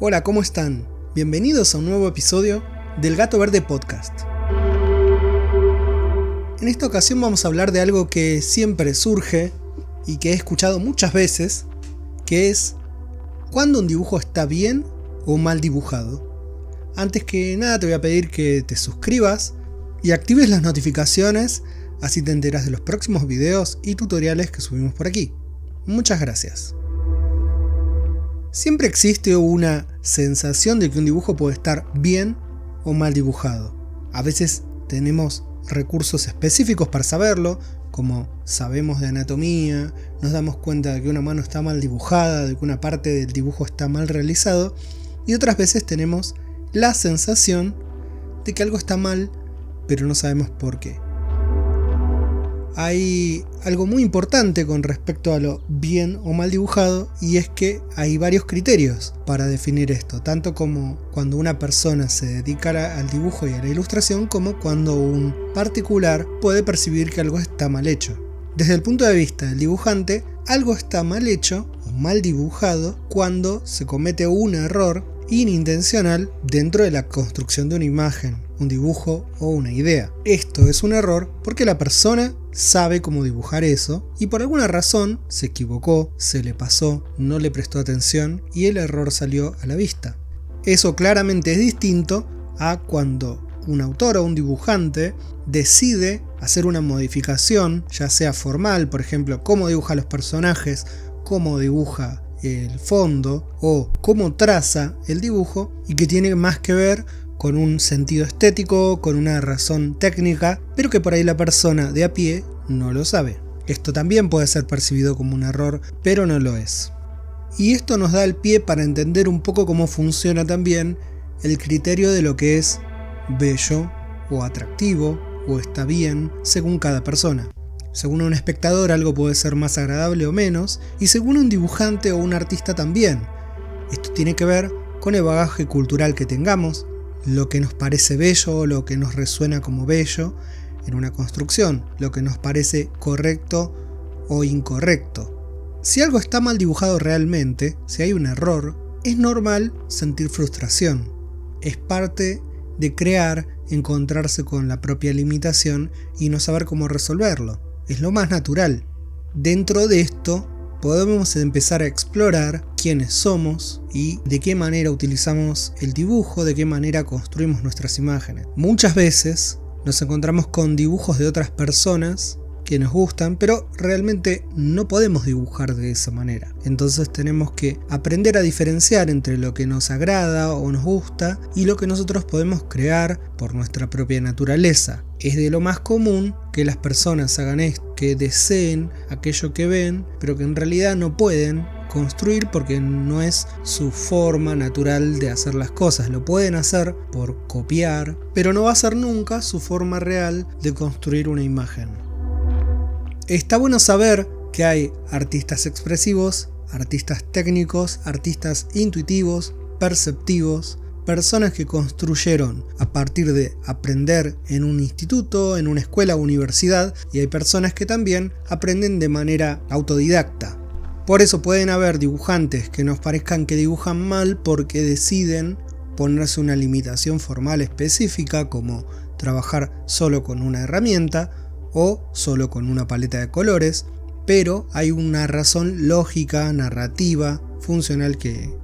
Hola, ¿cómo están? Bienvenidos a un nuevo episodio del Gato Verde Podcast. En esta ocasión vamos a hablar de algo que siempre surge y que he escuchado muchas veces, que es ¿cuándo un dibujo está bien o mal dibujado? Antes que nada te voy a pedir que te suscribas y actives las notificaciones, así te enteras de los próximos videos y tutoriales que subimos por aquí. Muchas gracias. Siempre existe una sensación de que un dibujo puede estar bien o mal dibujado. A veces tenemos recursos específicos para saberlo, como sabemos de anatomía, nos damos cuenta de que una mano está mal dibujada, de que una parte del dibujo está mal realizado, y otras veces tenemos la sensación de que algo está mal, pero no sabemos por qué. Hay algo muy importante con respecto a lo bien o mal dibujado, y es que hay varios criterios para definir esto, tanto como cuando una persona se dedica al dibujo y a la ilustración, como cuando un particular puede percibir que algo está mal hecho. Desde el punto de vista del dibujante, algo está mal hecho o mal dibujado cuando se comete un error inintencional dentro de la construcción de una imagen, un dibujo o una idea. Esto es un error porque la persona sabe cómo dibujar eso y por alguna razón se equivocó, se le pasó, no le prestó atención y el error salió a la vista. Eso claramente es distinto a cuando un autor o un dibujante decide hacer una modificación, ya sea formal, por ejemplo, cómo dibuja los personajes, cómo dibuja el fondo o cómo traza el dibujo, y que tiene más que ver con un sentido estético, con una razón técnica, pero que por ahí la persona de a pie no lo sabe. Esto también puede ser percibido como un error, pero no lo es. Y esto nos da el pie para entender un poco cómo funciona también el criterio de lo que es bello o atractivo o está bien según cada persona. Según un espectador algo puede ser más agradable o menos, y según un dibujante o un artista también. Esto tiene que ver con el bagaje cultural que tengamos, lo que nos parece bello o lo que nos resuena como bello en una construcción, lo que nos parece correcto o incorrecto. Si algo está mal dibujado realmente, si hay un error, es normal sentir frustración. Es parte de crear, encontrarse con la propia limitación y no saber cómo resolverlo. Es lo más natural. Dentro de esto podemos empezar a explorar quiénes somos y de qué manera utilizamos el dibujo, de qué manera construimos nuestras imágenes. Muchas veces nos encontramos con dibujos de otras personas que nos gustan, pero realmente no podemos dibujar de esa manera. Entonces tenemos que aprender a diferenciar entre lo que nos agrada o nos gusta y lo que nosotros podemos crear por nuestra propia naturaleza. Es de lo más común que las personas hagan esto, que deseen aquello que ven, pero que en realidad no pueden construir porque no es su forma natural de hacer las cosas. Lo pueden hacer por copiar, pero no va a ser nunca su forma real de construir una imagen. Está bueno saber que hay artistas expresivos, artistas técnicos, artistas intuitivos, perceptivos, personas que construyeron a partir de aprender en un instituto, en una escuela o universidad, y hay personas que también aprenden de manera autodidacta. Por eso pueden haber dibujantes que nos parezcan que dibujan mal porque deciden ponerse una limitación formal específica, como trabajar solo con una herramienta o solo con una paleta de colores, pero hay una razón lógica, narrativa, funcional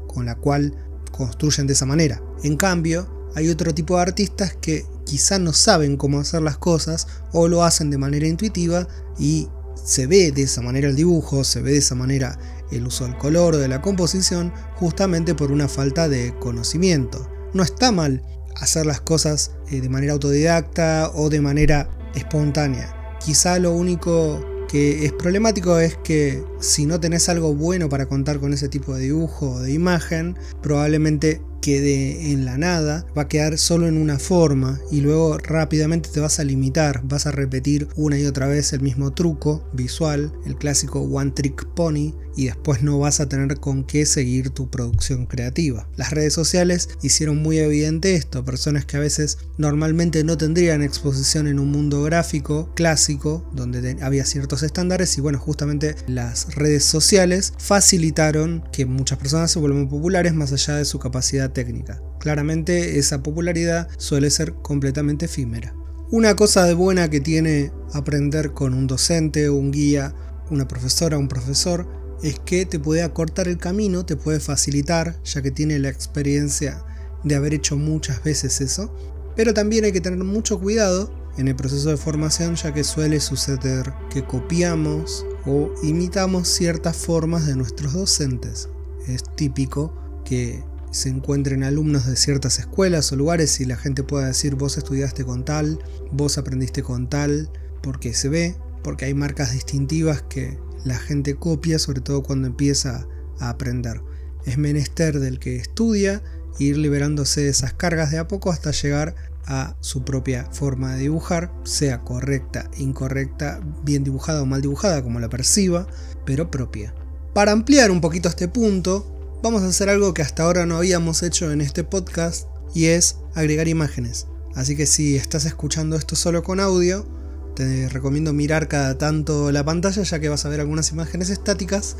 con la cual construyen de esa manera. En cambio, hay otro tipo de artistas que quizá no saben cómo hacer las cosas o lo hacen de manera intuitiva y se ve de esa manera el dibujo, se ve de esa manera el uso del color o de la composición, justamente por una falta de conocimiento. No está mal hacer las cosas de manera autodidacta o de manera espontánea. Quizá lo único que es problemático es que si no tenés algo bueno para contar con ese tipo de dibujo o de imagen, probablemente quede en la nada, va a quedar solo en una forma y luego rápidamente te vas a limitar, vas a repetir una y otra vez el mismo truco visual, el clásico one trick pony, y después no vas a tener con qué seguir tu producción creativa. Las redes sociales hicieron muy evidente esto, personas que a veces normalmente no tendrían exposición en un mundo gráfico clásico donde había ciertos estándares, y bueno, justamente las las redes sociales facilitaron que muchas personas se vuelvan populares más allá de su capacidad técnica. Claramente esa popularidad suele ser completamente efímera. Una cosa de buena que tiene aprender con un docente, un guía, una profesora, un profesor, es que te puede acortar el camino, te puede facilitar, ya que tiene la experiencia de haber hecho muchas veces eso. Pero también hay que tener mucho cuidado en el proceso de formación, ya que suele suceder que copiamos o imitamos ciertas formas de nuestros docentes. Es típico que se encuentren alumnos de ciertas escuelas o lugares y la gente pueda decir: vos estudiaste con tal, vos aprendiste con tal, porque se ve, porque hay marcas distintivas que la gente copia, sobre todo cuando empieza a aprender. Es menester del que estudia ir liberándose de esas cargas de a poco hasta llegar a su propia forma de dibujar, sea correcta, incorrecta, bien dibujada o mal dibujada, como la perciba, pero propia. Para ampliar un poquito este punto, vamos a hacer algo que hasta ahora no habíamos hecho en este podcast, y es agregar imágenes. Así que si estás escuchando esto solo con audio, te recomiendo mirar cada tanto la pantalla, ya que vas a ver algunas imágenes estáticas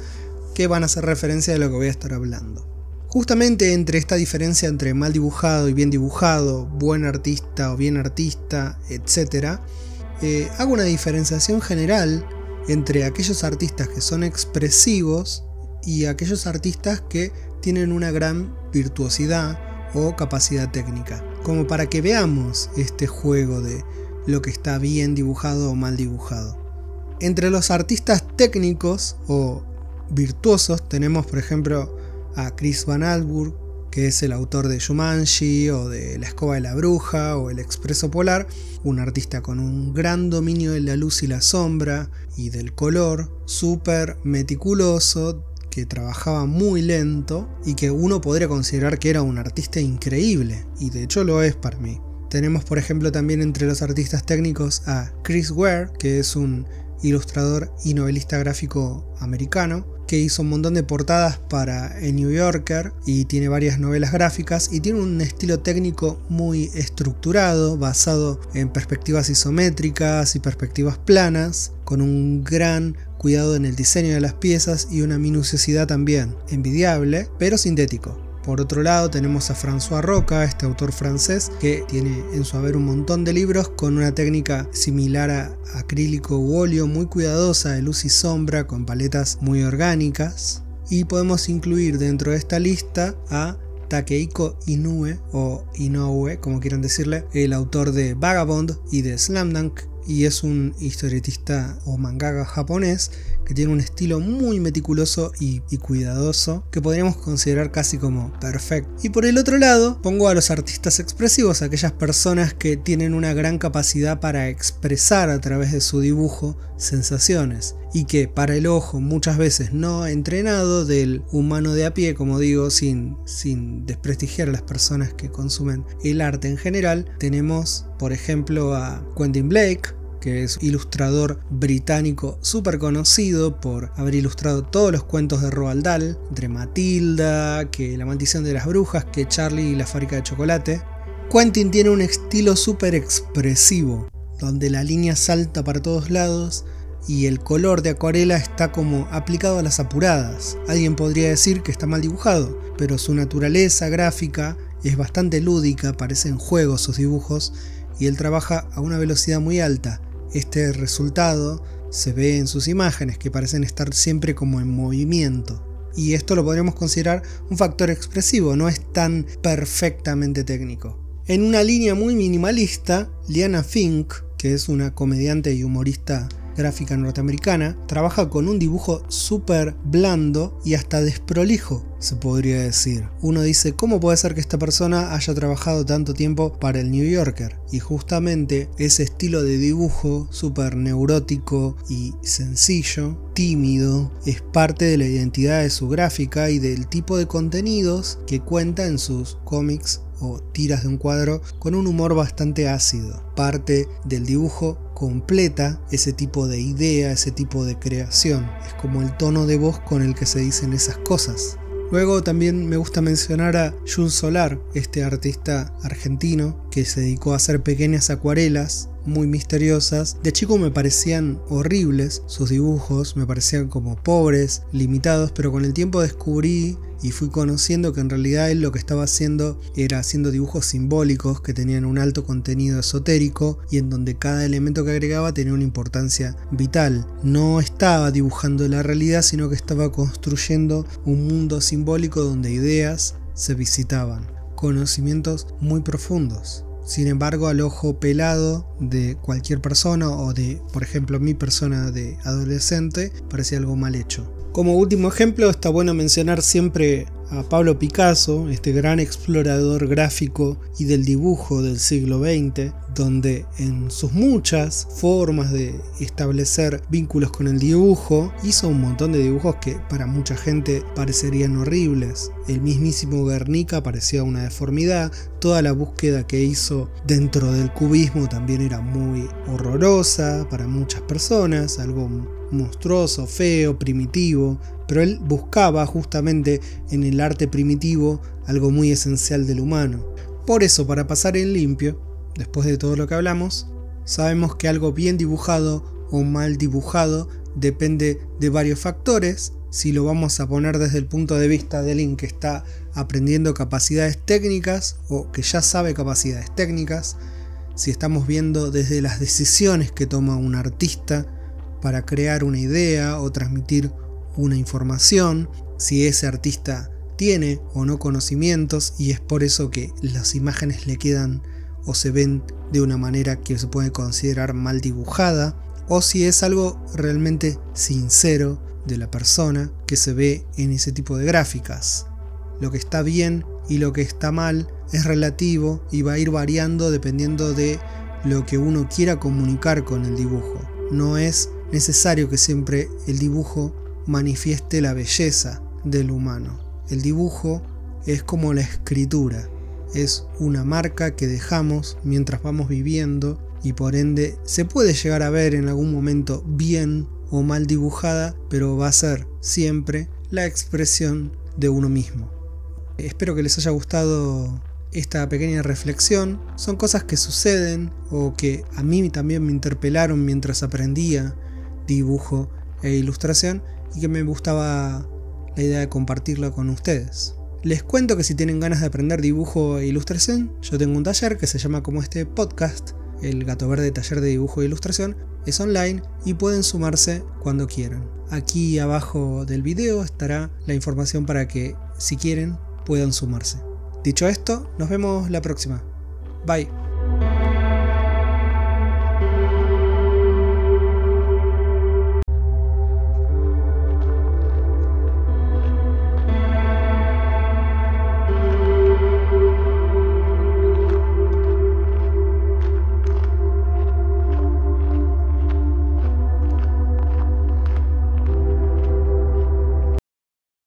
que van a hacer referencia a lo que voy a estar hablando. Justamente entre esta diferencia entre mal dibujado y bien dibujado, buen artista o bien artista, etc., hago una diferenciación general entre aquellos artistas que son expresivos y aquellos artistas que tienen una gran virtuosidad o capacidad técnica, como para que veamos este juego de lo que está bien dibujado o mal dibujado. Entre los artistas técnicos o virtuosos tenemos, por ejemplo, a Chris Van Allsburg, que es el autor de Jumanji o de La escoba de la bruja o El expreso polar, un artista con un gran dominio de la luz y la sombra y del color, súper meticuloso, que trabajaba muy lento y que uno podría considerar que era un artista increíble, y de hecho lo es para mí. Tenemos, por ejemplo, también entre los artistas técnicos a Chris Ware, que es un ilustrador y novelista gráfico americano, que hizo un montón de portadas para el New Yorker y tiene varias novelas gráficas y tiene un estilo técnico muy estructurado, basado en perspectivas isométricas y perspectivas planas, con un gran cuidado en el diseño de las piezas y una minuciosidad también envidiable, pero sintético. Por otro lado tenemos a François Roca, este autor francés, que tiene en su haber un montón de libros con una técnica similar a acrílico u óleo, muy cuidadosa de luz y sombra, con paletas muy orgánicas. Y podemos incluir dentro de esta lista a Takehiko Inoue, o Inoue, como quieran decirle, el autor de Vagabond y de Slam Dunk, y es un historietista o mangaka japonés que tiene un estilo muy meticuloso y cuidadoso, que podríamos considerar casi como perfecto. Y por el otro lado pongo a los artistas expresivos, aquellas personas que tienen una gran capacidad para expresar a través de su dibujo sensaciones, y que para el ojo muchas veces no entrenado del humano de a pie, como digo, sin desprestigiar a las personas que consumen el arte en general, tenemos por ejemplo a Quentin Blake, que es ilustrador británico súper conocido por haber ilustrado todos los cuentos de Roald Dahl, entre Matilda, que La maldición de las brujas, que Charlie y la fábrica de chocolate. Quentin tiene un estilo súper expresivo, donde la línea salta para todos lados y el color de acuarela está como aplicado a las apuradas. Alguien podría decir que está mal dibujado, pero su naturaleza gráfica es bastante lúdica, parecen juegos sus dibujos, y él trabaja a una velocidad muy alta. Este resultado se ve en sus imágenes, que parecen estar siempre como en movimiento. Y esto lo podríamos considerar un factor expresivo, no es tan perfectamente técnico. En una línea muy minimalista, Liana Fink, que es una comediante y humorista gráfica norteamericana, trabaja con un dibujo súper blando y hasta desprolijo, se podría decir. Uno dice, ¿cómo puede ser que esta persona haya trabajado tanto tiempo para el New Yorker? Y justamente ese estilo de dibujo súper neurótico y sencillo, tímido, es parte de la identidad de su gráfica y del tipo de contenidos que cuenta en sus cómics o tiras de un cuadro, con un humor bastante ácido. Parte del dibujo completa ese tipo de idea, ese tipo de creación. Es como el tono de voz con el que se dicen esas cosas. Luego también me gusta mencionar a Jun Solar, este artista argentino que se dedicó a hacer pequeñas acuarelas muy misteriosas. De chico me parecían horribles sus dibujos, me parecían como pobres, limitados, pero con el tiempo descubrí y fui conociendo que en realidad él lo que estaba haciendo era haciendo dibujos simbólicos que tenían un alto contenido esotérico y en donde cada elemento que agregaba tenía una importancia vital. No estaba dibujando la realidad, sino que estaba construyendo un mundo simbólico donde ideas se visitaban, conocimientos muy profundos. Sin embargo, al ojo pelado de cualquier persona o de, por ejemplo, mi persona de adolescente, parecía algo mal hecho. Como último ejemplo, está bueno mencionar siempre a Pablo Picasso, este gran explorador gráfico y del dibujo del siglo XX, donde en sus muchas formas de establecer vínculos con el dibujo, hizo un montón de dibujos que para mucha gente parecerían horribles. El mismísimo Guernica parecía una deformidad, toda la búsqueda que hizo dentro del cubismo también era muy horrorosa para muchas personas, algo monstruoso, feo, primitivo, pero él buscaba justamente en el arte primitivo algo muy esencial del humano. Por eso, para pasar en limpio, después de todo lo que hablamos, sabemos que algo bien dibujado o mal dibujado depende de varios factores. Si lo vamos a poner desde el punto de vista de alguien que está aprendiendo capacidades técnicas o que ya sabe capacidades técnicas, si estamos viendo desde las decisiones que toma un artista para crear una idea o transmitir una información, si ese artista tiene o no conocimientos y es por eso que las imágenes le quedan o se ven de una manera que se puede considerar mal dibujada, o si es algo realmente sincero de la persona que se ve en ese tipo de gráficas. Lo que está bien y lo que está mal es relativo y va a ir variando dependiendo de lo que uno quiera comunicar con el dibujo. No es necesario que siempre el dibujo manifieste la belleza del humano. El dibujo es como la escritura, es una marca que dejamos mientras vamos viviendo y por ende se puede llegar a ver en algún momento bien o mal dibujada, pero va a ser siempre la expresión de uno mismo. Espero que les haya gustado esta pequeña reflexión. Son cosas que suceden o que a mí también me interpelaron mientras aprendía dibujo e ilustración y que me gustaba la idea de compartirla con ustedes. Les cuento que si tienen ganas de aprender dibujo e ilustración, yo tengo un taller que se llama como este podcast, el Gato Verde Taller de Dibujo e Ilustración. Es online y pueden sumarse cuando quieran. Aquí abajo del video estará la información para que, si quieren, puedan sumarse. Dicho esto, nos vemos la próxima. Bye.